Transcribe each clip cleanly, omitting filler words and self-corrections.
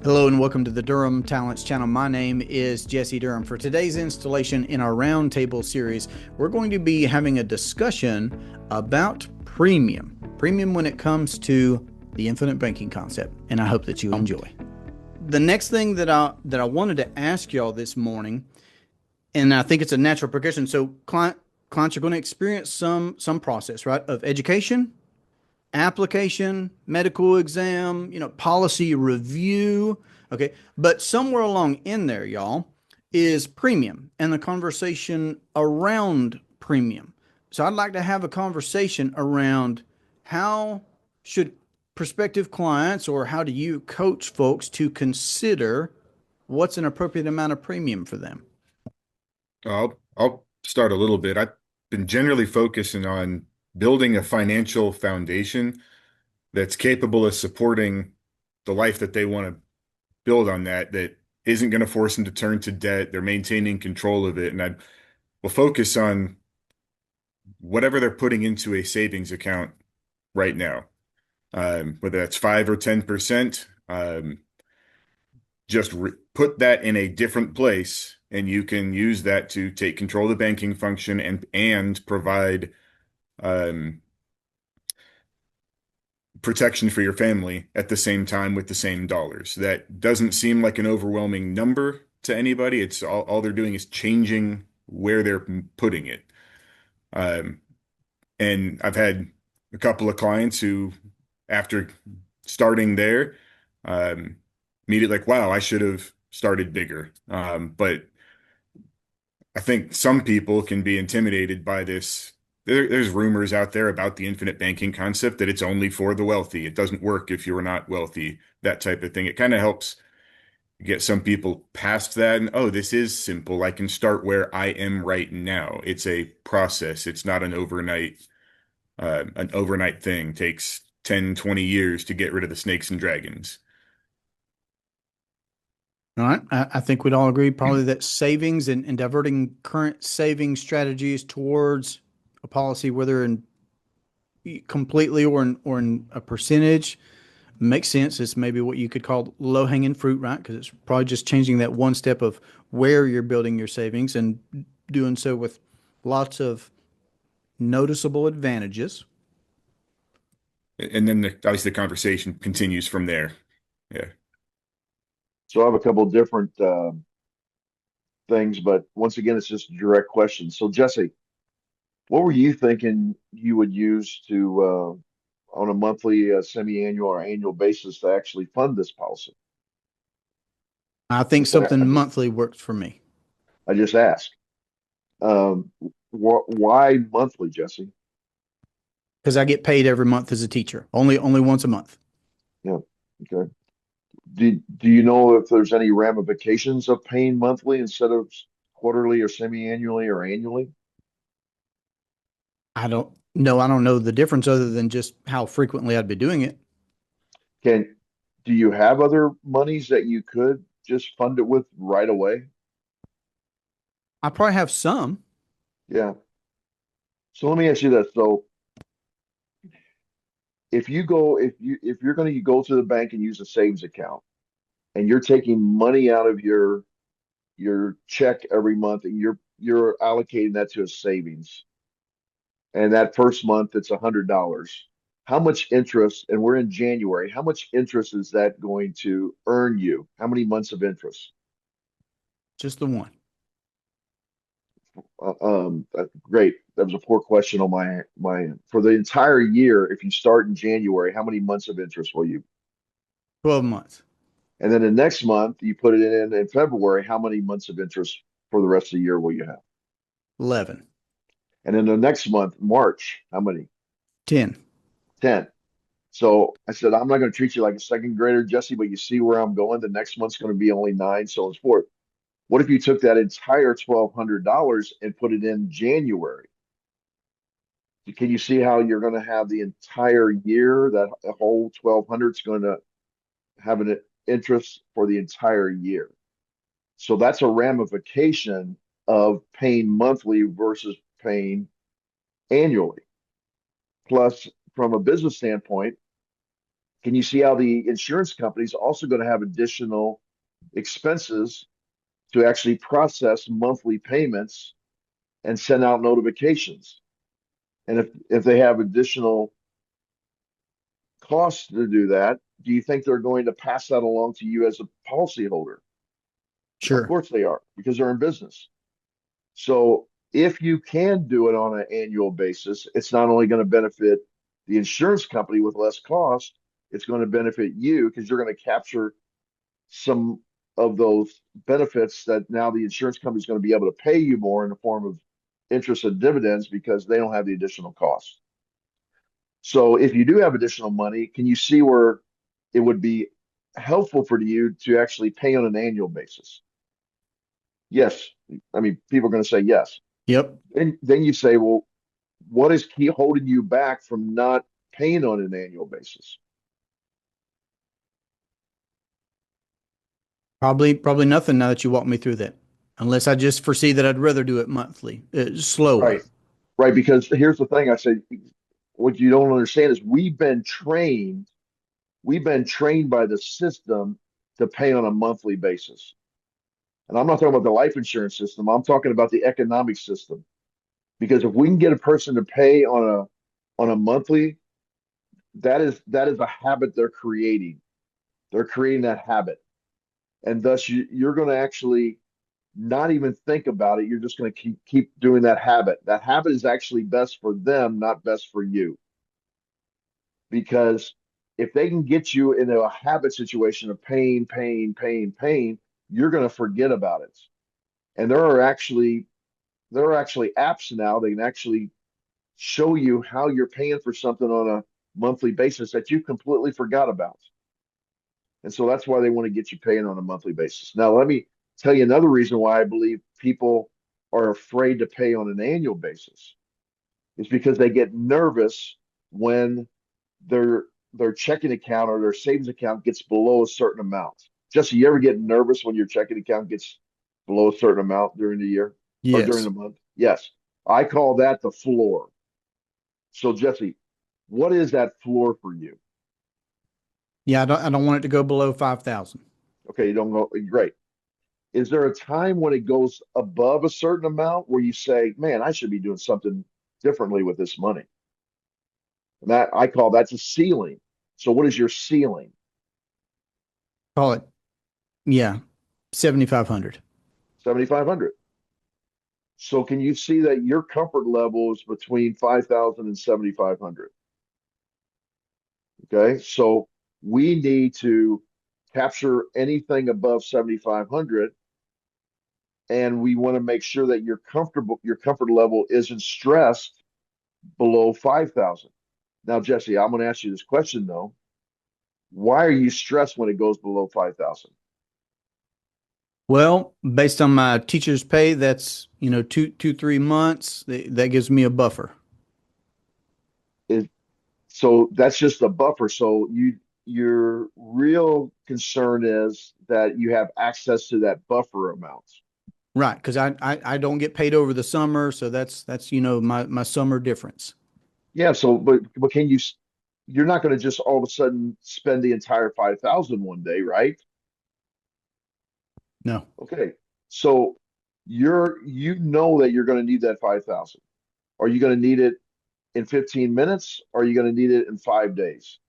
Hello and welcome to the Durham Talents channel. My name is Jesse Durham. For today's installation in our roundtable series, we're going to be having a discussion about premium when it comes to the infinite banking concept, and I hope that you enjoy. The next thing that I wanted to ask y'all this morning, and I think it's a natural progression. So clients are going to experience some process, right, of education, application, medical exam, policy review. Okay. But somewhere along in there, y'all, is premium and the conversation around premium. So I'd like to have a conversation around how should prospective clients, or how do you coach folks to consider what's an appropriate amount of premium for them? I'll start a little bit. I've been generally focusing on building a financial foundation that's capable of supporting the life that they want to build on that isn't going to force them to turn to debt. They're maintaining control of it. And I will focus on whatever they're putting into a savings account right now, whether that's 5 or 10%. Just put that in a different place, and you can use that to take control of the banking function and provide um, protection for your family at the same time with the same dollars. That doesn't seem like an overwhelming number to anybody. It's all they're doing is changing where they're putting it. Um, and I've had a couple of clients who, after starting there, um, immediately like, wow, I should have started bigger. But I think some people can be intimidated by this. There's rumors out there about the infinite banking concept that it's only for the wealthy. It doesn't work if you're not wealthy, that type of thing. It kind of helps get some people past that. And, oh, this is simple. I can start where I am right now. It's a process. It's not an overnight thing. It takes 10, 20 years to get rid of the snakes and dragons. All right. I think we'd all agree probably that savings and diverting current saving strategies towards a policy, whether in completely or in a percentage, makes sense. It's maybe what you could call low hanging fruit, right? Because it's probably just changing that one step of where you're building your savings and doing so with lots of noticeable advantages. And then obviously the conversation continues from there. Yeah. So I have a couple of different things, but once again, it's just a direct question. So Jesse, what were you thinking you would use to on a monthly, semi-annual, or annual basis to actually fund this policy? I think Just I something just monthly works for me I just asked. Um, why monthly, Jesse? because I get paid every month as a teacher, only once a month. Yeah. Okay. Do you know if there's any ramifications of paying monthly instead of quarterly or semi-annually or annually? I don't know the difference other than just how frequently I'd be doing it. Can do you have other monies that you could just fund it with right away? I probably have some. Yeah. So let me ask you this. So if you're going to go to the bank and use a savings account and you're taking money out of your check every month and you're allocating that to a savings, and that first month it's $100, how much interest, and we're in January, how much interest is that going to earn you? How many months of interest? Just the one. Great. That was a poor question on my end. For the entire year, if you start in January, how many months of interest will you? 12 months. And then the next month, you put it in February, how many months of interest for the rest of the year will you have? 11. And then the next month, March, how many? 10. 10. So I said, I'm not going to treat you like a second grader, Jesse, but you see where I'm going. The next month's going to be only 9, so on and so forth. What if you took that entire $1,200 and put it in January? Can you see how you're going to have the entire year, that the whole 1,200 is going to have an interest for the entire year? So that's a ramification of paying monthly versus paying annually. Plus, from a business standpoint, Can you see how the insurance company's also going to have additional expenses to actually process monthly payments and send out notifications? And if they have additional costs to do that, do you think they're going to pass that along to you as a policyholder? Of Sure. course they are, because they're in business. So if you can do it on an annual basis, it's not only going to benefit the insurance company with less cost, it's going to benefit you because you're going to capture some of those benefits that now the insurance company is going to be able to pay you more in the form of interest and dividends because they don't have the additional costs. So if you do have additional money, can you see where it would be helpful for you to actually pay on an annual basis? Yes. I mean, people are going to say yes. Yep. And then you say, well, what is keep holding you back from not paying on an annual basis? Probably nothing now that you walk me through that. Unless I just foresee that I'd rather do it monthly, slower. Right. Right. Because here's the thing I say, what you don't understand is we've been trained by the system to pay on a monthly basis. And I'm not talking about the life insurance system. I'm talking about the economic system. Because if we can get a person to pay on a monthly, that is a habit they're creating. They're creating that habit. And thus you're going to actually not even think about it. You're just going to keep doing that habit. That habit is actually best for them, not best for you. Because if they can get you into a habit situation of pain, you're going to forget about it. And there are actually apps now that can actually show you how you're paying for something on a monthly basis that you completely forgot about. And so that's why they want to get you paying on a monthly basis. Now, let me tell you another reason why I believe people are afraid to pay on an annual basis is because they get nervous when their checking account or their savings account gets below a certain amount. Jesse, you ever get nervous when your checking account gets below a certain amount during the year or during Yes. the month? Yes. I call that the floor. So, Jesse, what is that floor for you? Yeah, I don't want it to go below 5,000. Okay, you don't go, great. Is there a time when it goes above a certain amount where you say, man, I should be doing something differently with this money? And that I call that's a ceiling. So, what is your ceiling? Call it, yeah, 7,500. 7,500. So, can you see that your comfort level is between 5,000 and 7,500? Okay, so we need to capture anything above 7,500, and we want to make sure that your comfort level isn't stressed below 5,000. Now, Jesse, I'm going to ask you this question though. Why are you stressed when it goes below 5,000? Well, based on my teacher's pay, that's, 3 months. That gives me a buffer. So that's just a buffer. So your real concern is that you have access to that buffer amount. Right, because I don't get paid over the summer, so that's my summer difference. Yeah. So, but you're not going to just all of a sudden spend the entire 5,000 one day, right? No. Okay. So you know that you're going to need that 5,000. Are you going to need it in 15 minutes? Or are you going to need it in 5 days?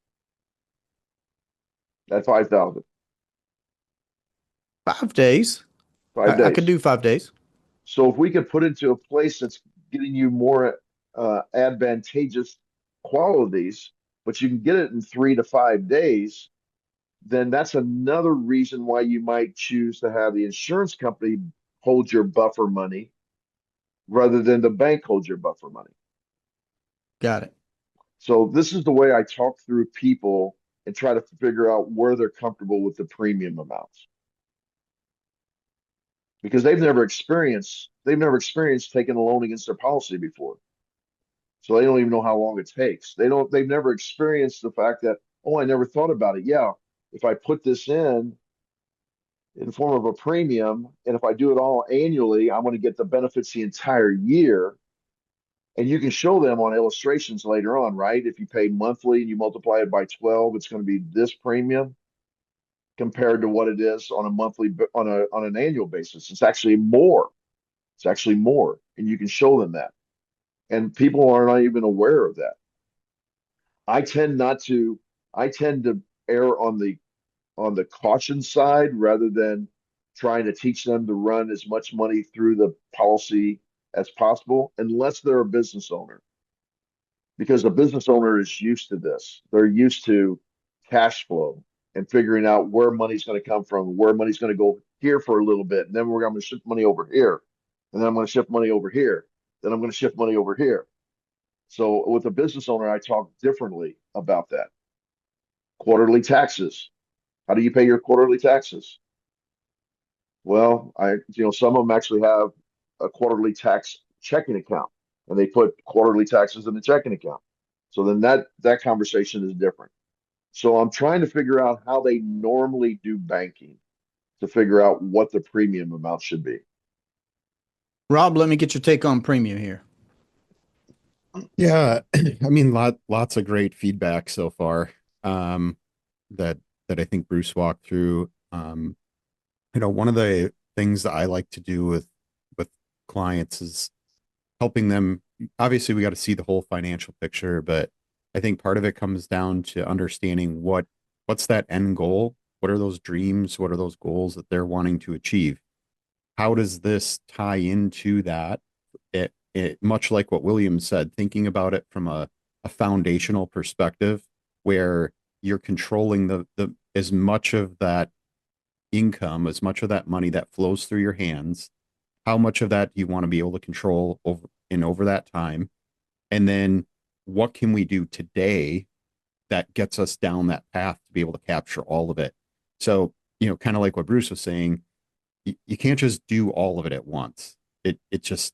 That 5,000, 5 days. five I could days. do 5 days. So if we could put it into a place that's getting you more advantageous qualities, but you can get it in 3 to 5 days, then that's another reason why you might choose to have the insurance company hold your buffer money rather than the bank hold your buffer money. Got it. So this is the way I talk through people and try to figure out where they're comfortable with the premium amounts because they've never experienced taking a loan against their policy before. So they don't even know how long it takes. They've never experienced the fact that, oh, I never thought about it. Yeah, if I put this in the form of a premium, and if I do it all annually, I'm going to get the benefits the entire year. And you can show them on illustrations later on, right? If you pay monthly and you multiply it by 12, it's going to be this premium compared to what it is on a monthly on an annual basis. It's actually more. It's actually more. And you can show them that. And people are not even aware of that. I tend not to I tend to err on the caution side rather than trying to teach them to run as much money through the policy as possible, unless they're a business owner. Because a business owner is used to this. They're used to cash flow and figuring out where money's going to come from, where money's going to go here for a little bit, and then we're going to shift money over here, and then I'm going to shift money over here, then I'm going to shift money over here. So with a business owner, I talk differently about that. Quarterly taxes. How do you pay your quarterly taxes? Well, some of them actually have a quarterly tax checking account, and they put quarterly taxes in the checking account. So then that conversation is different. So I'm trying to figure out how they normally do banking to figure out what the premium amount should be. Rob, let me get your take on premium here. Yeah, I mean, lots of great feedback so far, um, that I think Bruce walked through. One of the things that I like to do with clients is helping them. Obviously, we got to see the whole financial picture, but I think part of it comes down to understanding what's that end goal? What are those dreams? What are those goals that they're wanting to achieve? How does this tie into that? Much like what William said, thinking about it from a foundational perspective where you're controlling the as much of that income, as much of that money that flows through your hands, how much of that do you want to be able to control over that time? And then what can we do today that gets us down that path to be able to capture all of it? So, kind of like what Bruce was saying, you can't just do all of it at once. It just,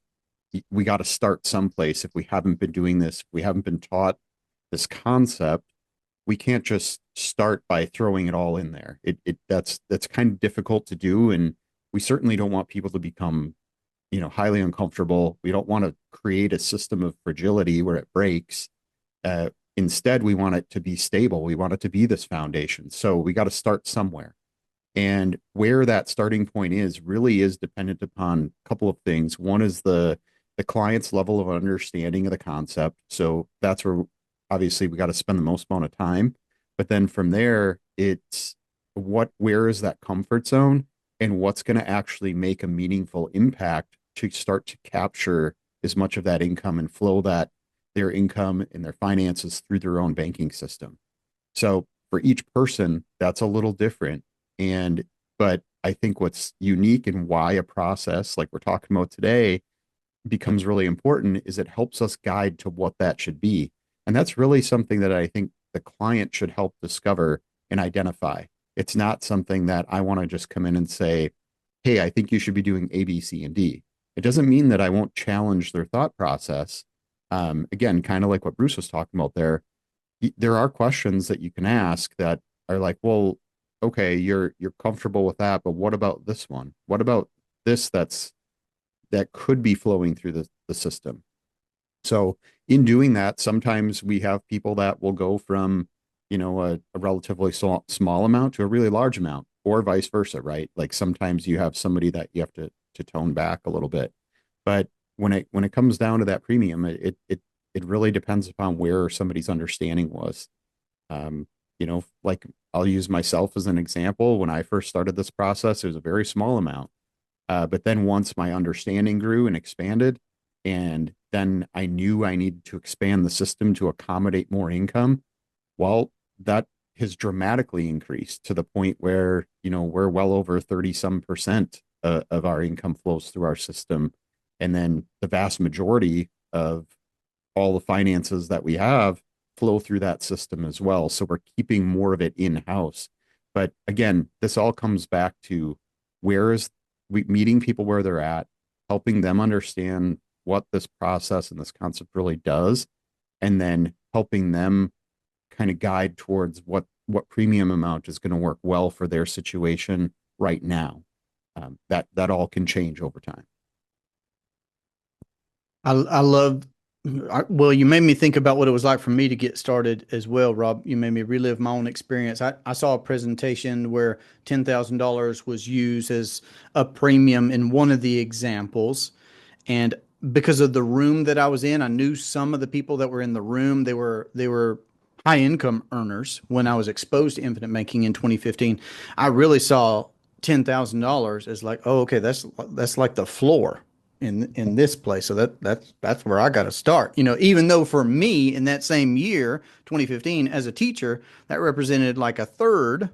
we got to start someplace. If we haven't been doing this, if we haven't been taught this concept, we can't just start by throwing it all in there. That's kind of difficult to do, and we certainly don't want people to become, highly uncomfortable. We don't want to create a system of fragility where it breaks. Instead, we want it to be stable. We want it to be this foundation. So we got to start somewhere. And where that starting point is really is dependent upon a couple of things. One is the client's level of understanding of the concept. So that's where obviously we got to spend the most amount of time. But then from there, it's where is that comfort zone and what's going to actually make a meaningful impact to start to capture as much of that income and flow that their income and their finances through their own banking system. So for each person, that's a little different. But I think what's unique and why a process like we're talking about today becomes really important is it helps us guide to what that should be. And that's really something that I think the client should help discover and identify. It's not something that I want to just come in and say, hey, I think you should be doing A, B, C, and D. It doesn't mean that I won't challenge their thought process. Again, kind of like what Bruce was talking about there, there are questions that you can ask that are like, well, okay, you're comfortable with that, but what about this one? What about this that could be flowing through the system? So in doing that, sometimes we have people that will go from, a relatively small amount to a really large amount, or vice versa, right? Like sometimes you have somebody that you have to tone back a little bit. But when it comes down to that premium, it really depends upon where somebody's understanding was. Like I'll use myself as an example. When I first started this process, it was a very small amount. But then once my understanding grew and expanded, and then I knew I needed to expand the system to accommodate more income, well, that has dramatically increased to the point where, we're well over 30 some percent of our income flows through our system. And then the vast majority of all the finances that we have flow through that system as well. So we're keeping more of it in house. But again, this all comes back to where is meeting people where they're at, helping them understand what this process and this concept really does, and then helping them kind of guide towards what premium amount is going to work well for their situation right now. That all can change over time. I love Well, you made me think about what it was like for me to get started as well, Rob. You made me relive my own experience. I saw a presentation where $10,000 was used as a premium in one of the examples. And because of the room that I was in, I knew some of the people that were in the room. They were high income earners when I was exposed to infinite banking in 2015. I really saw $10,000 as like, oh, okay, that's like the floor in this place. So that's where I got to start. Even though for me in that same year, 2015, as a teacher, that represented like a third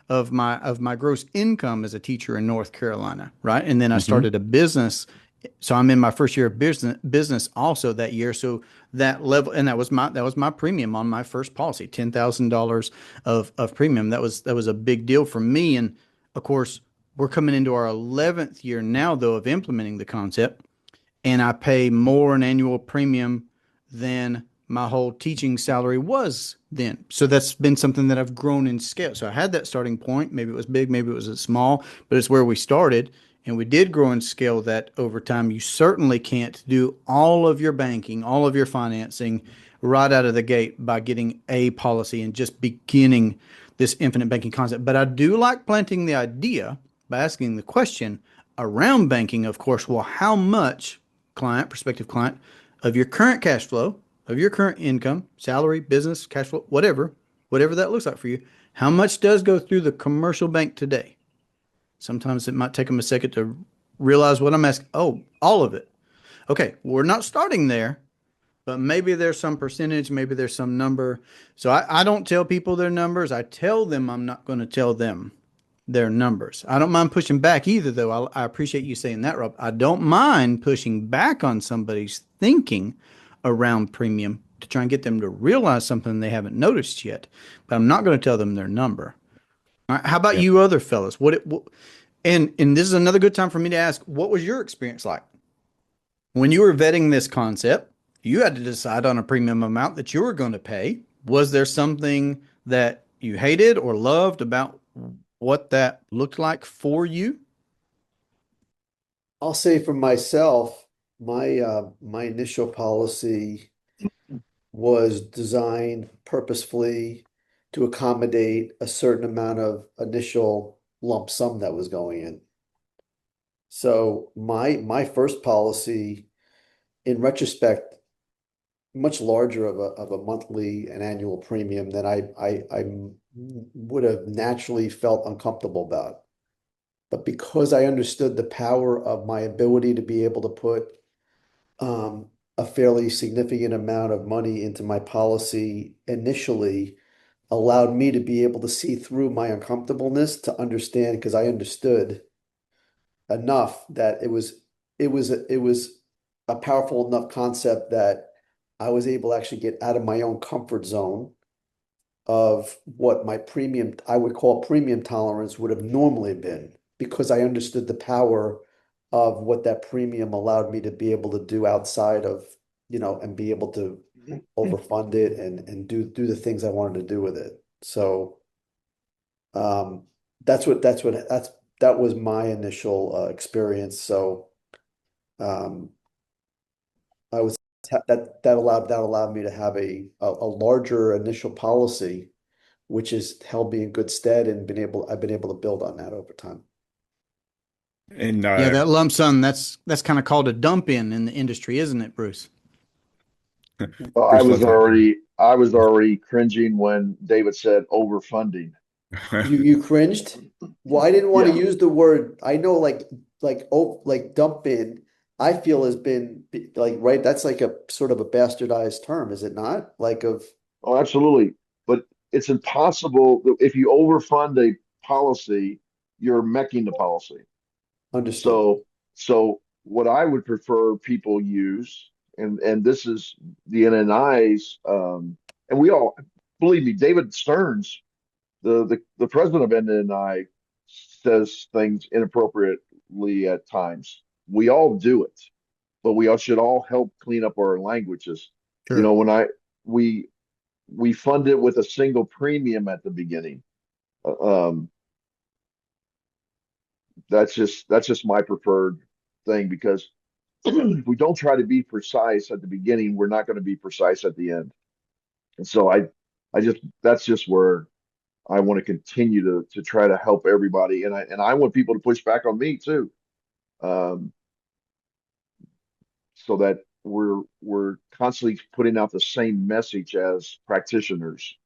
of my gross income as a teacher in North Carolina, right? And then I Hmm. started a business, so I'm in my first year of business also that year. So that level, and that was my premium on my first policy, $10,000 of premium. That was a big deal for me. And of course, we're coming into our 11th year now, though, of implementing the concept, and I pay more an annual premium than my whole teaching salary was then. So that's been something that I've grown in scale. So I had that starting point. Maybe it was big, maybe it was small, but it's where we started. And we did grow and scale that over time. You certainly can't do all of your banking, all of your financing right out of the gate by getting a policy and just beginning this infinite banking concept. But I do like planting the idea by asking the question around banking, of course, well, how much prospective client, of your current cash flow, of your current income, salary, business, cash flow, whatever that looks like for you, how much does go through the commercial bank today? Sometimes it might take them a second to realize what I'm asking. Oh, all of it. Okay, we're not starting there, but maybe there's some percentage, maybe there's some number. So I don't tell people their numbers. I tell them I'm not going to tell them their numbers. I don't mind pushing back either, though. I appreciate you saying that, Rob. I don't mind pushing back on somebody's thinking around premium to try and get them to realize something they haven't noticed yet. But I'm not going to tell them their number. All right, how about Yeah. you, other fellas? And this is another good time for me to ask, what was your experience like when you were vetting this concept? You had to decide on a premium amount that you were going to pay. Was there something that you hated or loved about what that looked like for you? I'll say for myself, my initial policy was designed purposefully to accommodate a certain amount of initial lump sum that was going in. So my first policy, in retrospect, much larger of a monthly and annual premium than I would have naturally felt uncomfortable about. But because I understood the power of my ability to be able to put a fairly significant amount of money into my policy initially, allowed me to be able to see through my uncomfortableness to understand, because I understood enough that it was a powerful enough concept that I was able to actually get out of my own comfort zone of what my premium, I would call premium tolerance, would have normally been, because I understood the power of what that premium allowed me to be able to do outside of, and be able to overfund it and do the things I wanted to do with it. So um, that was my initial experience. So um, I was that allowed me to have a larger initial policy, which has held me in good stead, and I've been able to build on that over time. And Yeah, that lump sum, that's kind of called a dump in the industry, isn't it, Bruce? Well, I Bruce was loves that term. already I was already cringing when David said overfunding. You cringed? Well, I didn't want to Yeah. use the word. I know, like dump in, I feel has been like, right. That's like a sort of a bastardized term, is it not? Like of Oh, absolutely. But it's impossible if you overfund a policy, you're mecking the policy. understood. So, so what I would prefer people use, and this is the NNI's, and we all believe me, David Stearns, the president of NNI, says things inappropriately at times. We all do it, but we all should all help clean up our languages. You Sure. know, we we fund it with a single premium at the beginning. Um, that's just my preferred thing because if we don't try to be precise at the beginning, we're not going to be precise at the end. And so I just that's just where I want to continue to try to help everybody, and I want people to push back on me too, um, so that we're constantly putting out the same message as practitioners.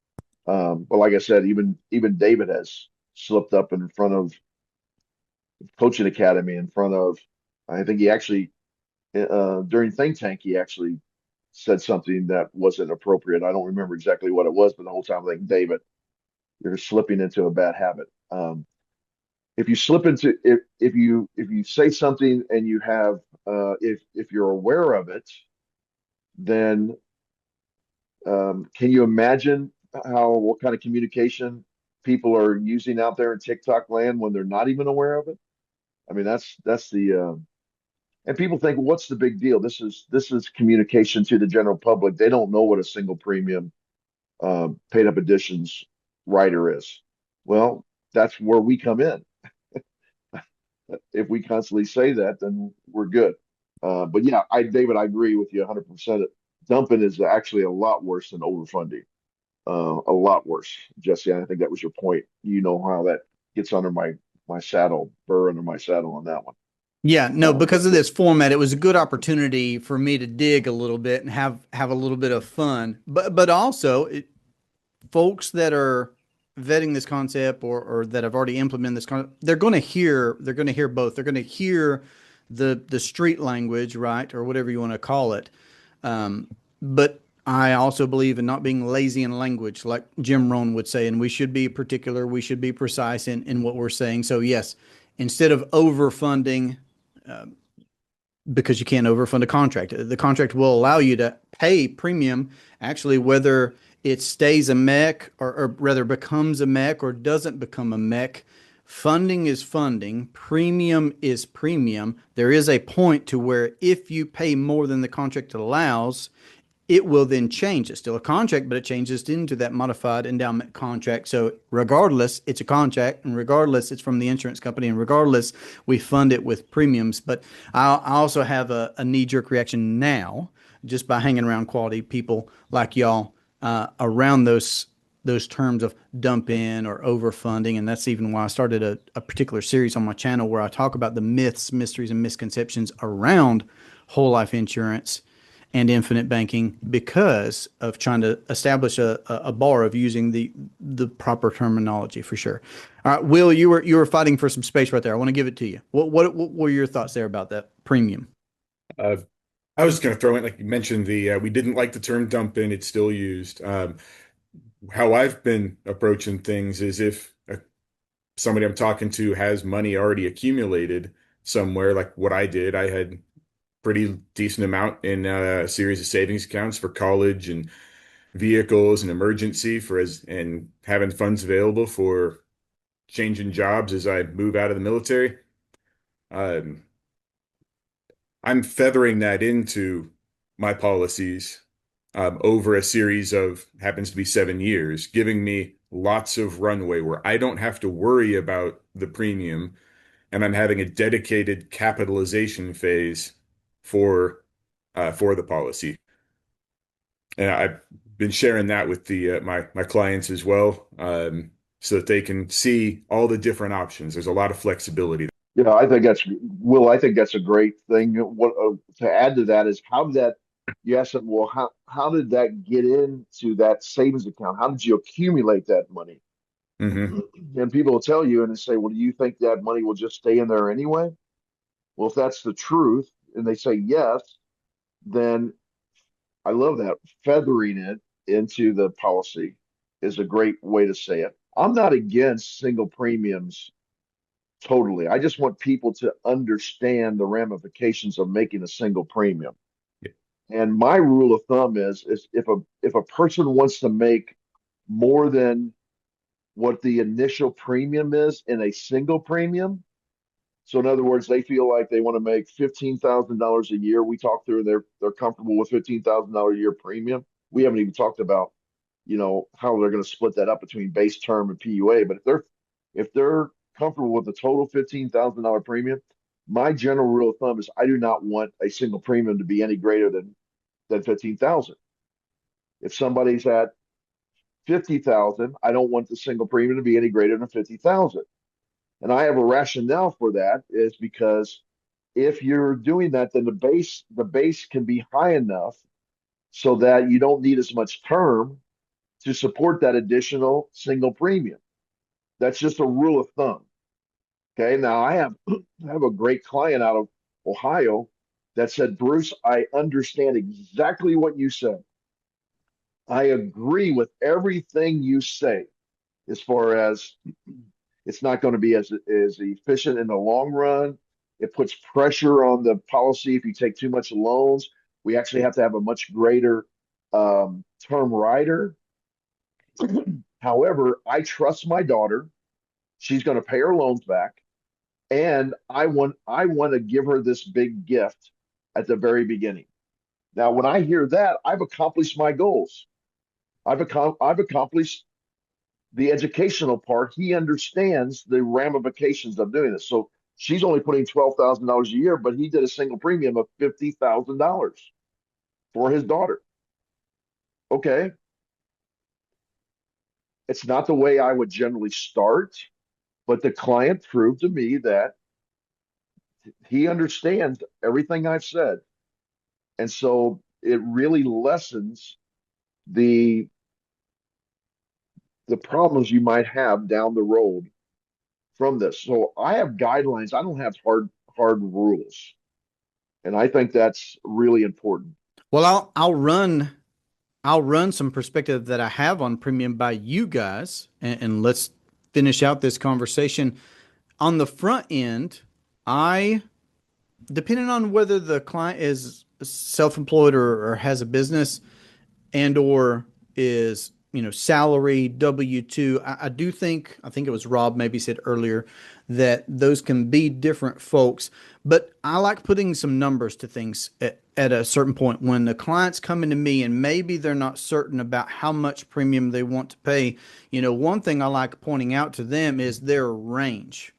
But like I said, even David has slipped up in front of coaching academy, in front of I think he actually during think tank he actually said something that wasn't appropriate. I don't remember exactly what it was, but the whole time I think, David, you're slipping into a bad habit. If you slip into if you say something and you have if you're aware of it, then can you imagine what kind of communication people are using out there in TikTok land when they're not even aware of it? I mean, that's the and people think, well, what's the big deal? This is communication to the general public. They don't know what a single premium paid up additions rider is. Well, that's where we come in. If we constantly say that, then we're good. But yeah, David, I agree with you 100%. Dumping is actually a lot worse than overfunding. A lot worse, Jesse. I think that was your point. You know how that gets under my saddle, burr under my saddle on that one. Yeah, no, because But of this format, it was a good opportunity for me to dig a little bit and have a little bit of fun. But also, folks that are vetting this concept or that have already implemented this concept, they're going to hear both. They're going to hear the street language, right, or whatever you want to call it. But I also believe in not being lazy in language, like Jim Rohn would say, and we should be particular, we should be precise in what we're saying. So yes, instead of overfunding, because you can't overfund a contract. The contract will allow you to pay premium, actually, whether it stays a mech or rather becomes a mech or doesn't become a mech. Funding is funding, premium is premium. There is a point to where if you pay more than the contract allows, it will then change. It's still a contract, but it changes into that modified endowment contract. So regardless, it's a contract, and regardless, it's from the insurance company, and regardless, we fund it with premiums. But I also have a knee-jerk reaction now, just by hanging around quality people like y'all, around those terms of dump in or overfunding. And that's even why I started a particular series on my channel where I talk about the myths, mysteries, and misconceptions around whole life insurance and infinite banking, because of trying to establish a bar of using the proper terminology for sure. All right, Will, you were fighting for some space right there. I want to give it to you. What were your thoughts there about that premium? Uh, I was just going to throw in, like you mentioned, we didn't like the term dump in. It's still used. How I've been approaching things is if somebody I'm talking to has money already accumulated somewhere, like what I did, I had pretty decent amount in a series of savings accounts for college and vehicles and emergency and having funds available for changing jobs as I move out of the military. Um, I'm feathering that into my policies over a series of happens to be 7 years, giving me lots of runway where I don't have to worry about the premium, and I'm having a dedicated capitalization phase for for the policy. And I've been sharing that with the my clients as well, so that they can see all the different options. There's a lot of flexibility. Yeah, I think that's Will. I think that's a great thing. What to add to that is how did that? You asked them, well, how did that get into that savings account? How did you accumulate that money? Hmm. And people will tell you and they say, well, do you think that money will just stay in there anyway? Well, if that's the truth, and they say yes, then I love that. Feathering it into the policy is a great way to say it. I'm not against single premiums totally. I just want people to understand the ramifications of making a single premium. And my rule of thumb is if a person wants to make more than what the initial premium is in a single premium, so in other words, they feel like they want to make $15,000 a year. We talk through, and they're comfortable with $15,000 a year premium. We haven't even talked about, how they're going to split that up between base term and PUA. But if they're comfortable with the total $15,000 premium, My general rule of thumb is I do not want a single premium to be any greater than 15,000. If somebody's at 50,000, I don't want the single premium to be any greater than 50,000. And I have a rationale for that is because if you're doing that, then the base can be high enough so that you don't need as much term to support that additional single premium. That's just a rule of thumb. Okay. Now I have a great client out of Ohio that said, Bruce, I understand exactly what you said. I agree with everything you say as far as it's not going to be as efficient in the long run. It puts pressure on the policy if you take too much loans. We actually have to have a much greater term rider. However, I trust my daughter. She's going to pay her loans back, and I want to give her this big gift at the very beginning. Now, when I hear that, I've accomplished my goals. I've accomplished the educational part. He understands the ramifications of doing this. So she's only putting $12,000 a year, but he did a single premium of $50,000 for his daughter. Okay, it's not the way I would generally start, but the client proved to me that he understands everything I've said. And so it really lessens the the problems you might have down the road from this. So I have guidelines. I don't have hard rules. And I think that's really important. Well, I'll run some perspective that I have on premium by you guys, and let's finish out this conversation. On the front end, I, depending on whether the client is self-employed or has a business and or is, salary W-2, I do think, I think it was Rob maybe said earlier that those can be different folks, but I like putting some numbers to things at a certain point when the client's coming to me and maybe they're not certain about how much premium they want to pay. One thing I like pointing out to them is their range.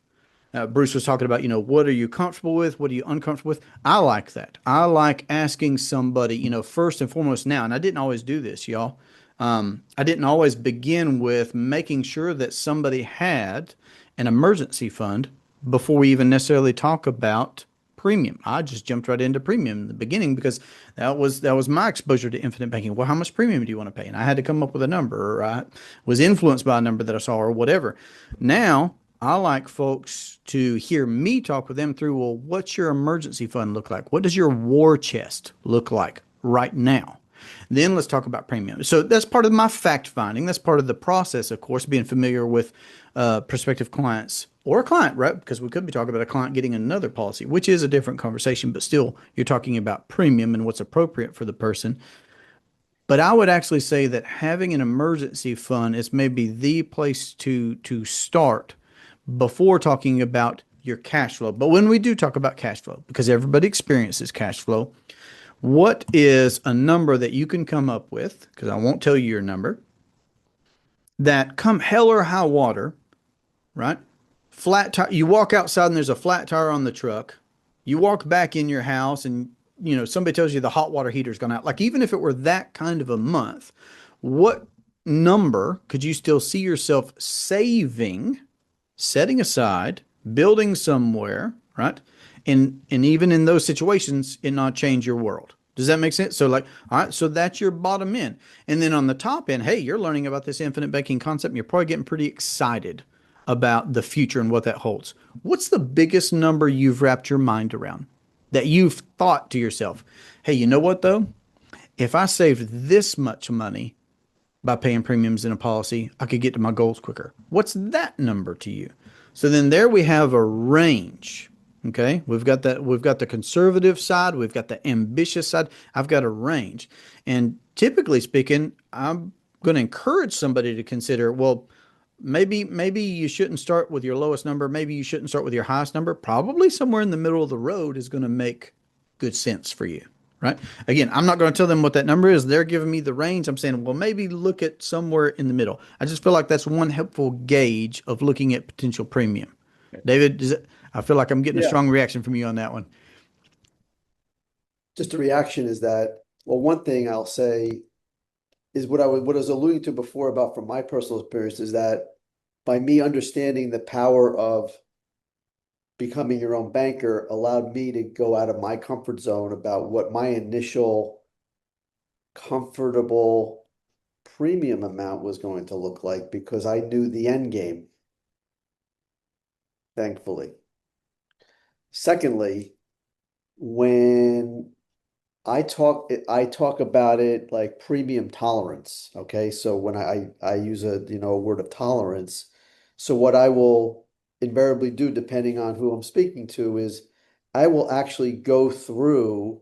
Bruce was talking about, what are you comfortable with? What are you uncomfortable with? I like that. I like asking somebody, first and foremost now, and I didn't always do this, y'all. I didn't always begin with making sure that somebody had an emergency fund before we even necessarily talk about premium. I just jumped right into premium in the beginning because that was my exposure to infinite banking. Well, how much premium do you want to pay? And I had to come up with a number, or I was influenced by a number that I saw, or whatever. Now, I like folks to hear me talk with them through, well, what's your emergency fund look like? What does your war chest look like right now? Then let's talk about premium. So that's part of my fact finding. That's part of the process, of course, being familiar with prospective clients or a client, right? Because we could be talking about a client getting another policy, which is a different conversation, but still you're talking about premium and what's appropriate for the person. But I would actually say that having an emergency fund is maybe the place to start before talking about your cash flow. But when we do talk about cash flow, because everybody experiences cash flow, what is a number that you can come up with? Because I won't tell you your number. That come hell or high water, right? Flat tire. You walk outside and there's a flat tire on the truck. You walk back in your house and somebody tells you the hot water heater's gone out. Like even if it were that kind of a month, what number could you still see yourself saving, setting aside, building somewhere, right? And even in those situations, it not change your world. Does that make sense? So all right, so that's your bottom end. And then on the top end, hey, you're learning about this infinite banking concept and you're probably getting pretty excited about the future and what that holds. What's the biggest number you've wrapped your mind around that you've thought to yourself, hey, you know what though? If I saved this much money by paying premiums in a policy, I could get to my goals quicker. What's that number to you? So then there we have a range. Okay, we've got the conservative side, we've got the ambitious side. I've got a range. And typically speaking, I'm going to encourage somebody to consider, well, maybe you shouldn't start with your lowest number, maybe you shouldn't start with your highest number. Probably somewhere in the middle of the road is going to make good sense for you. Right? Again, I'm not going to tell them what that number is. They're giving me the range. I'm saying, well, maybe look at somewhere in the middle. I just feel like that's one helpful gauge of looking at potential premium. David, I feel like I'm getting a Yeah. strong reaction from you on that one. Just a reaction is that, well, one thing I'll say is what I was alluding to before about from my personal experience is that by me understanding the power of becoming your own banker allowed me to go out of my comfort zone about what my initial comfortable premium amount was going to look like because I knew the end game, thankfully. Secondly, when I talk about it like premium tolerance. Okay. So when I use a word of tolerance. So what I will invariably do, depending on who I'm speaking to, is I will actually go through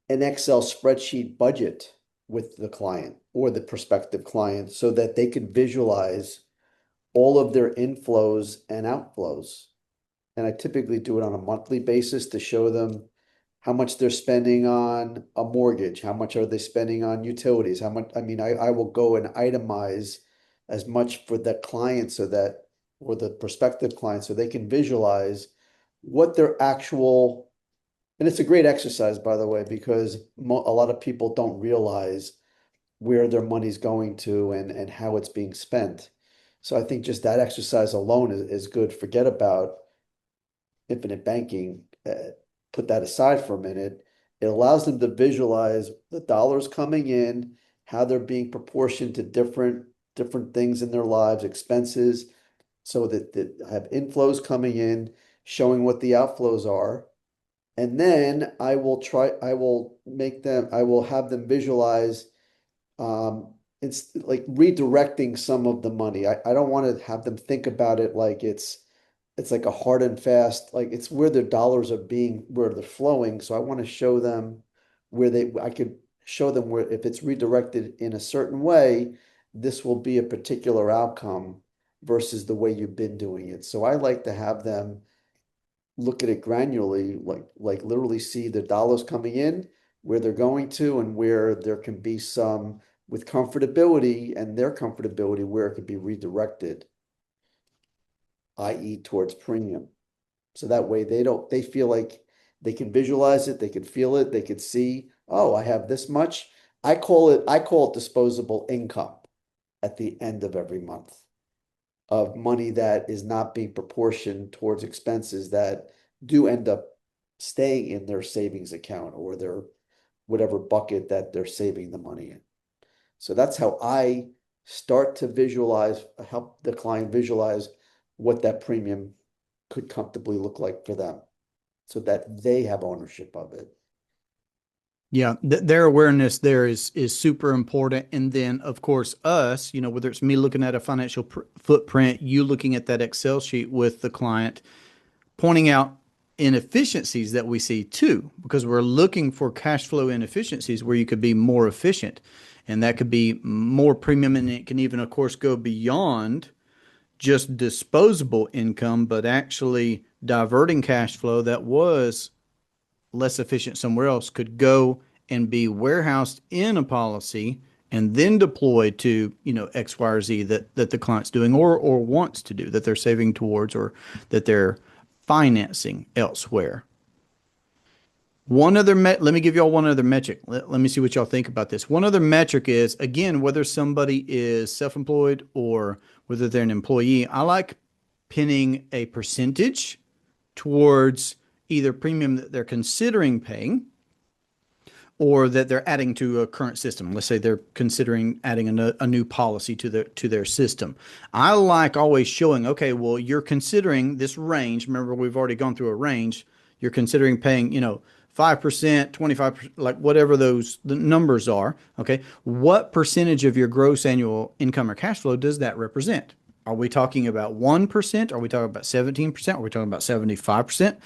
an Excel spreadsheet budget with the client or the prospective client so that they can visualize all of their inflows and outflows. And I typically do it on a monthly basis to show them how much they're spending on a mortgage, how much are they spending on utilities, how much, I will go and itemize as much for that client so that, or the prospective client, so they can visualize what their actual, and it's a great exercise, by the way, because a lot of people don't realize where their money's going to and how it's being spent. So I think just that exercise alone is good. Forget about infinite banking, put that aside for a minute. It allows them to visualize the dollars coming in, how they're being proportioned to different things in their lives, expenses, so that have inflows coming in, showing what the outflows are. And then I will have them visualize, it's like redirecting some of the money. I don't want to have them think about it like it's like a hard and fast, like it's where their dollars are where they're flowing. So I want to show them I could show them where if it's redirected in a certain way, this will be a particular outcome versus the way you've been doing it. So I like to have them look at it granularly, like literally see the dollars coming in, where they're going to, and where there can be some with comfortability and their comfortability where it could be redirected, i.e. towards premium. So that way they feel like they can visualize it, they can feel it, they could see, oh, I have this much. I call it disposable income at the end of every month of money that is not being proportioned towards expenses that do end up staying in their savings account or their whatever bucket that they're saving the money in. So that's how I start to help the client visualize what that premium could comfortably look like for them so that they have ownership of it. Yeah, their awareness there is super important. And then, of course, us, whether it's me looking at a financial footprint, you looking at that Excel sheet with the client, pointing out inefficiencies that we see too, because we're looking for cash flow inefficiencies where you could be more efficient. And that could be more premium, and it can even, of course, go beyond just disposable income, but actually diverting cash flow that was less efficient somewhere else could go and be warehoused in a policy and then deployed to, X, Y, or Z that the client's doing or wants to do, that they're saving towards or that they're financing elsewhere. Let me give y'all one other metric. Let me see what y'all think about this. One other metric is, again, whether somebody is self-employed or whether they're an employee, I like pinning a percentage towards either premium that they're considering paying or that they're adding to a current system. Let's say they're considering adding a new policy to their system. I like always showing, okay, well, you're considering this range. Remember, we've already gone through a range. You're considering paying, 5%, 25%, like whatever the numbers are. Okay. What percentage of your gross annual income or cash flow does that represent? Are we talking about 1%? Are we talking about 17%? Are we talking about 75%?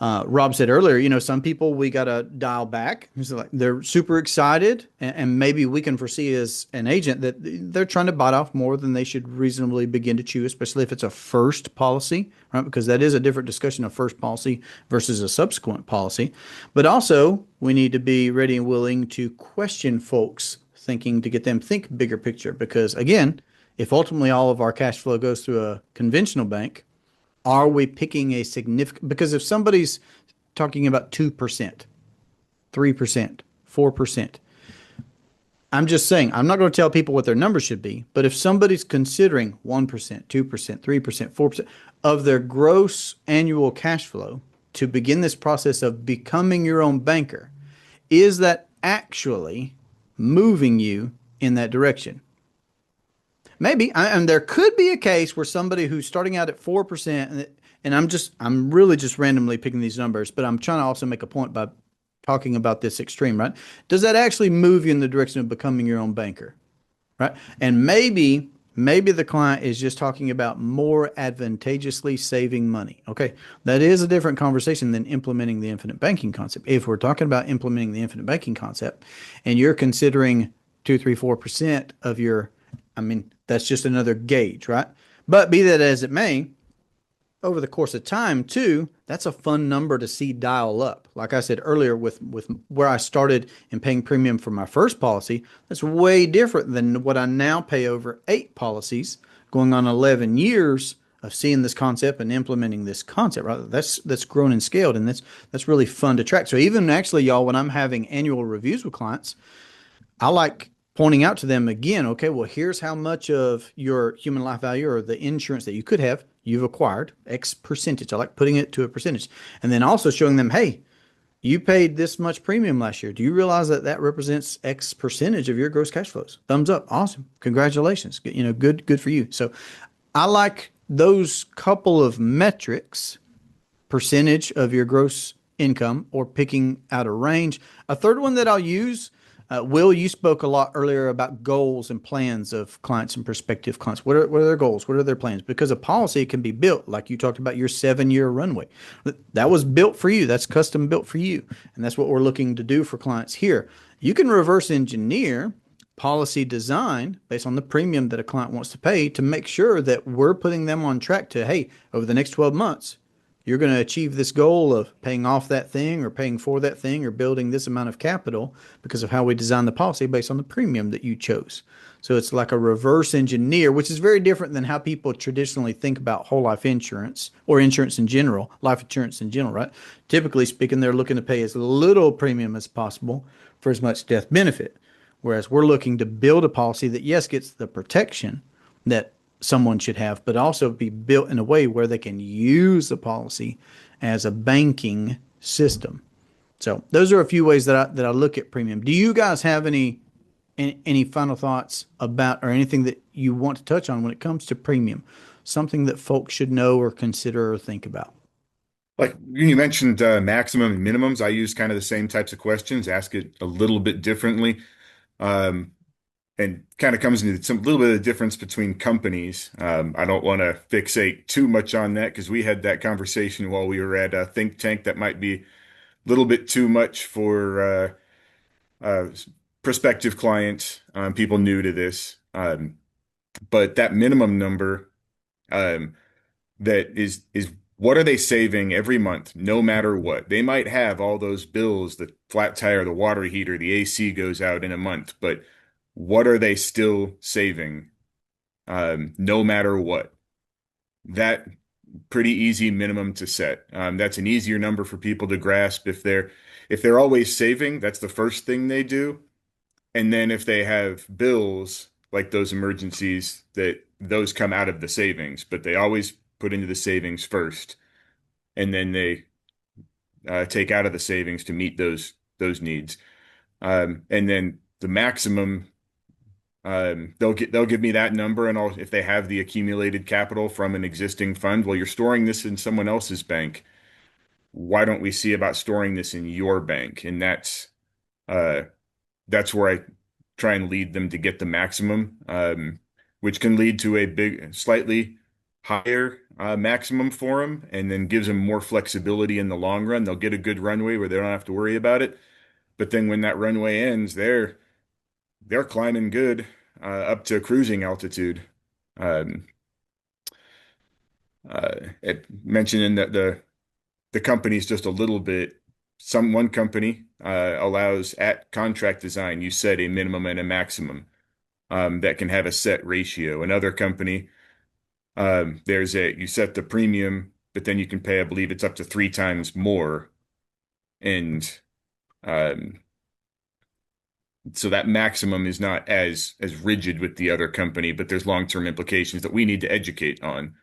Rob said earlier, some people we got to dial back. Like they're super excited, and maybe we can foresee as an agent that they're trying to bite off more than they should reasonably begin to chew, especially if it's a first policy, right? Because that is a different discussion of first policy versus a subsequent policy. But also, we need to be ready and willing to question folks' thinking to get them think bigger picture. Because again, if ultimately all of our cash flow goes through a conventional bank, are we picking a significant, because if somebody's talking about 2%, 3%, 4%, I'm just saying, I'm not going to tell people what their numbers should be, but if somebody's considering 1%, 2%, 3%, 4% of their gross annual cash flow to begin this process of becoming your own banker, is that actually moving you in that direction? Maybe, and there could be a case where somebody who's starting out at 4%, and I'm really just randomly picking these numbers, but I'm trying to also make a point by talking about this extreme, right? Does that actually move you in the direction of becoming your own banker, right? And maybe the client is just talking about more advantageously saving money. Okay, that is a different conversation than implementing the infinite banking concept. If we're talking about implementing the infinite banking concept, and you're considering 2, 3, 4% of your, I mean, that's just another gauge, right? But be that as it may, over the course of time too, that's a fun number to see dial up. Like I said earlier, with where I started in paying premium for my first policy, that's way different than what I now pay over 8 policies, going on 11 years of seeing this concept and implementing this concept. Right, that's grown and scaled, and that's really fun to track. So even actually, y'all, when I'm having annual reviews with clients, I like pointing out to them again, okay, well, here's how much of your human life value or the insurance that you could have you've acquired, X percentage. I like putting it to a percentage. And then also showing them, hey, you paid this much premium last year. Do you realize that that represents X percentage of your gross cash flows? Thumbs up. Awesome. Congratulations. Good for you. So I like those couple of metrics, percentage of your gross income, or picking out a range. A third one that I'll use, Will, you spoke a lot earlier about goals and plans of clients and prospective clients. What are their goals? What are their plans? Because a policy can be built, like you talked about your 7-year runway. That was built for you. That's custom built for you. And that's what we're looking to do for clients here. You can reverse engineer policy design based on the premium that a client wants to pay to make sure that we're putting them on track to, hey, over the next 12 months, you're going to achieve this goal of paying off that thing or paying for that thing or building this amount of capital because of how we designed the policy based on the premium that you chose. So it's like a reverse engineer, which is very different than how people traditionally think about whole life insurance or insurance in general, life insurance in general, right? Typically speaking, they're looking to pay as little premium as possible for as much death benefit. Whereas we're looking to build a policy that, yes, gets the protection that someone should have, but also be built in a way where they can use the policy as a banking system. So those are a few ways that I look at premium. Do you guys have any final thoughts about, or anything that you want to touch on when it comes to premium? Something that folks should know or consider or think about? Like you mentioned, maximum and minimums. I use kind of the same types of questions, ask it a little bit differently. And kind of comes into some little bit of difference between companies. I don't want to fixate too much on that because we had that conversation while we were at a think tank that might be a little bit too much for prospective clients, people new to this. But that minimum number, that is what are they saving every month, no matter what? They might have all those bills, the flat tire, the water heater, the AC goes out in a month, but what are they still saving, no matter what? That pretty easy minimum to set. That's an easier number for people to grasp. If they're always saving, that's the first thing they do. And then if they have bills like those emergencies, that those come out of the savings, but they always put into the savings first, and then they take out of the savings to meet those needs. And then the maximum, they'll give me that number, and if they have the accumulated capital from an existing fund, well, you're storing this in someone else's bank. Why don't we see about storing this in your bank? And that's where I try and lead them to get the maximum, which can lead to a slightly higher maximum for them, and then gives them more flexibility in the long run. They'll get a good runway where they don't have to worry about it. But then when that runway ends, they're climbing good up to cruising altitude. Mentioning that the company's just a little bit. One company allows at contract design, you set a minimum and a maximum. that can have a set ratio. Another company, you set the premium, but then you can pay, I believe it's up to 3 times more. And um, so that maximum is not as rigid with the other company, but there's long-term implications that we need to educate on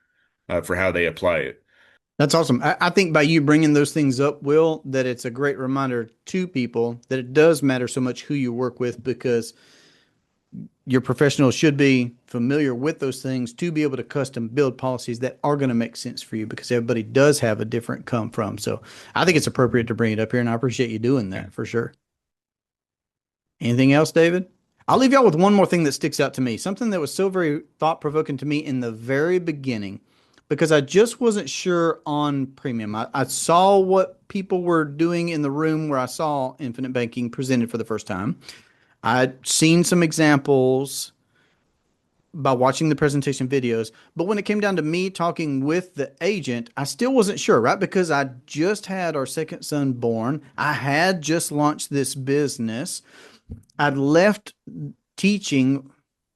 for how they apply it. That's awesome. I think by you bringing those things up, Will, that it's a great reminder to people that it does matter so much who you work with, because your professionals should be familiar with those things to be able to custom build policies that are going to make sense for you, because everybody does have a different come from. So I think it's appropriate to bring it up here, and I appreciate you doing that for sure. Anything else, David? I'll leave y'all with one more thing that sticks out to me, something that was so very thought-provoking to me in the very beginning, because I just wasn't sure on premium. I saw what people were doing in the room where I saw infinite banking presented for the first time. I'd seen some examples by watching the presentation videos, but when it came down to me talking with the agent, I still wasn't sure, right? Because I just had our second son born. I had just launched this business. I'd left teaching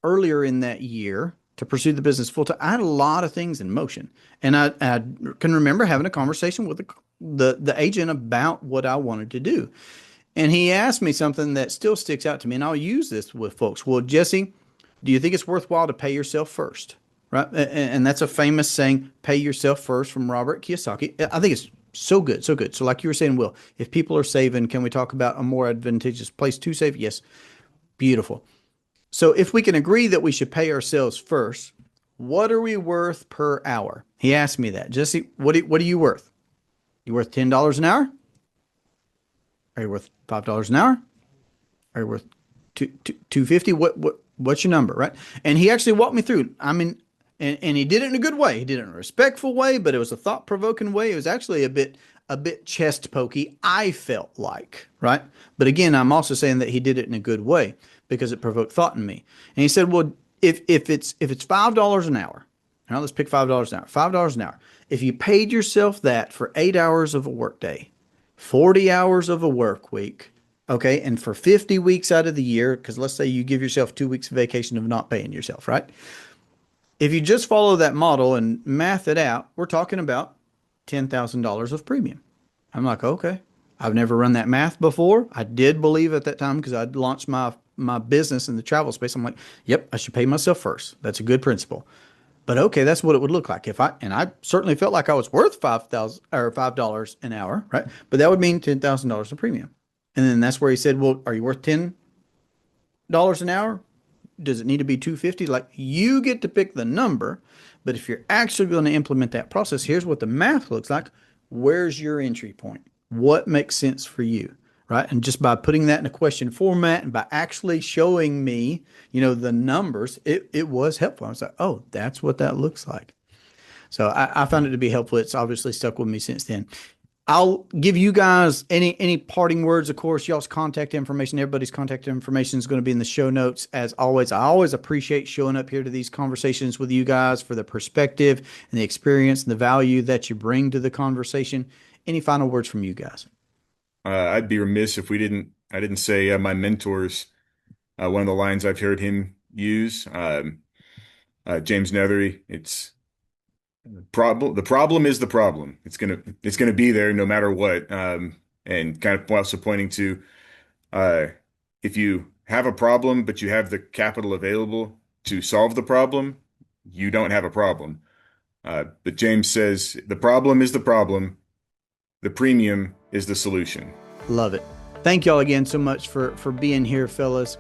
earlier in that year to pursue the business full time. I had a lot of things in motion, and I can remember having a conversation with the agent about what I wanted to do. And he asked me something that still sticks out to me, and I'll use this with folks. Well, Jesse, do you think it's worthwhile to pay yourself first? Right? And that's a famous saying, pay yourself first, from Robert Kiyosaki. I think it's so good, so good. So like you were saying, Will, if people are saving, can we talk about a more advantageous place to save? Yes. Beautiful. So if we can agree that we should pay ourselves first, what are we worth per hour? He asked me that. Jesse, what are you worth? You worth $10 an hour? Are you worth $5 an hour? Are you worth $2.50? What's your number, right? And he actually walked me through. I mean, and he did it in a good way. He did it in a respectful way, but it was a thought-provoking way. It was actually a bit chest pokey, I felt like, right? But again, I'm also saying that he did it in a good way because it provoked thought in me. And he said, well, if it's $5 an hour, now let's pick $5 an hour. $5 an hour. If you paid yourself that for 8 hours of a workday, 40 hours of a work week, okay, and for 50 weeks out of the year, because let's say you give yourself 2 weeks of vacation of not paying yourself, right? If you just follow that model and math it out, we're talking about $10,000 of premium. I'm like, okay, I've never run that math before. I did believe at that time, because I'd launched my business in the travel space. I'm like, yep, I should pay myself first. That's a good principle. But okay, that's what it would look like and I certainly felt like I was worth $5 an hour, right? But that would mean $10,000 of premium. And then that's where he said, well, are you worth $10 an hour? Does it need to be $2.50? Like, you get to pick the number, but if you're actually going to implement that process, here's what the math looks like. Where's your entry point? What makes sense for you? Right. And just by putting that in a question format and by actually showing me, the numbers, it was helpful. I was like, oh, that's what that looks like. So I found it to be helpful. It's obviously stuck with me since then. I'll give you guys any parting words. Of course, y'all's contact information, everybody's contact information is going to be in the show notes. As always, I always appreciate showing up here to these conversations with you guys for the perspective and the experience and the value that you bring to the conversation. Any final words from you guys? I'd be remiss if I didn't say my mentors. One of the lines I've heard him use, James Nethery, it's the problem is the problem. It's gonna be there no matter what. And kind of also pointing to, if you have a problem but you have the capital available to solve the problem, you don't have a problem. But James says the problem is the problem. The premium is the solution. Love it. Thank y'all again so much for being here, fellas.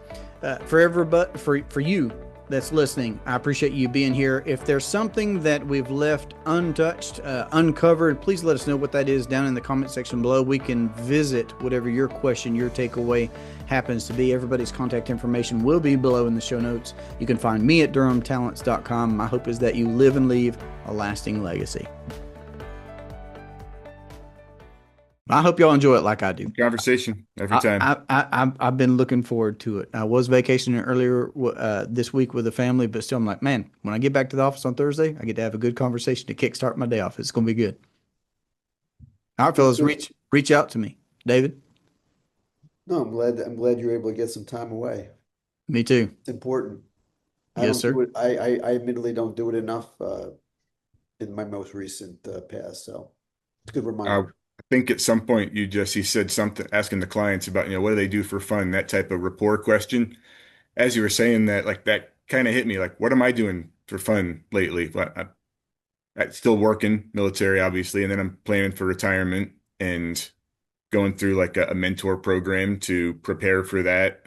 For everybody, for you that's listening, I appreciate you being here. If there's something that we've left untouched, uncovered, please let us know what that is down in the comment section below. We can visit whatever your question, your takeaway happens to be. Everybody's contact information will be below in the show notes. You can find me at durhamtalents.com. My hope is that you live and leave a lasting legacy. I hope y'all enjoy it like I do. Conversation every time. I've been looking forward to it. I was vacationing earlier this week with the family, but still I'm like, man, when I get back to the office on Thursday, I get to have a good conversation to kickstart my day off. It's going to be good. All right, fellas, reach out to me. David? No, I'm glad you're able to get some time away. Me too. It's important. I Yes, don't do sir. it. I admittedly don't do it enough in my most recent past. So it's a good I reminder. think at some point he said something asking the clients about, what do they do for fun, that type of rapport question. As you were saying that, like that kind of hit me, like, what am I doing for fun lately? But I'm still working military, obviously, and then I'm planning for retirement and going through like a mentor program to prepare for that.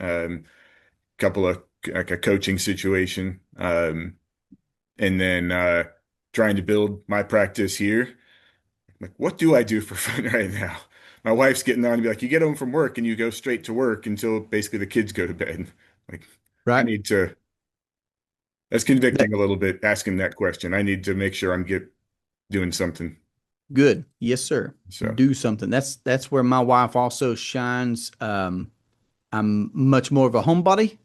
Couple of like a coaching situation, and then trying to build my practice here. Like, what do I do for fun right now? My wife's getting on to be like, you get home from work and you go straight to work until basically the kids go to bed. Like, I Right. need to, that's convicting a little bit asking that question. I need to make sure I'm doing something. Good. Yes, sir. So, Do something. That's where my wife also shines. I'm much more of a homebody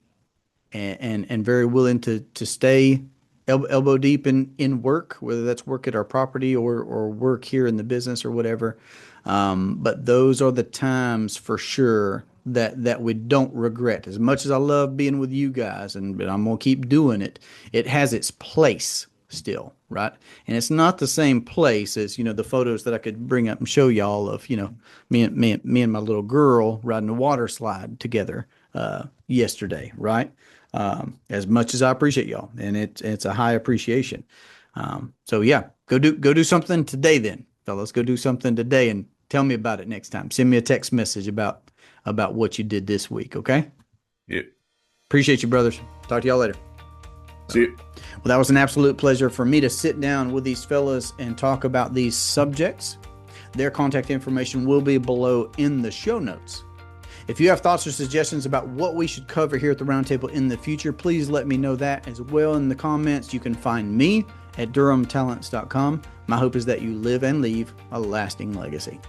and very willing to stay elbow deep in work, whether that's work at our property or work here in the business or whatever. But those are the times for sure that we don't regret. As much as I love being with you guys, but I'm gonna keep doing it, it has its place still, right? And it's not the same place as, the photos that I could bring up and show y'all of, me and my little girl riding a water slide together yesterday, right? As much as I appreciate y'all, and it's a high appreciation. So yeah, go do something today then, fellas. Go do something today and tell me about it next time. Send me a text message about what you did this week, okay? yeah. Appreciate you, brothers. Talk to y'all later. See you. Well, that was an absolute pleasure for me to sit down with these fellas and talk about these subjects. Their contact information will be below in the show notes. If you have thoughts or suggestions about what we should cover here at the Roundtable in the future, please let me know that as well in the comments. You can find me at durhamtalents.com. My hope is that you live and leave a lasting legacy.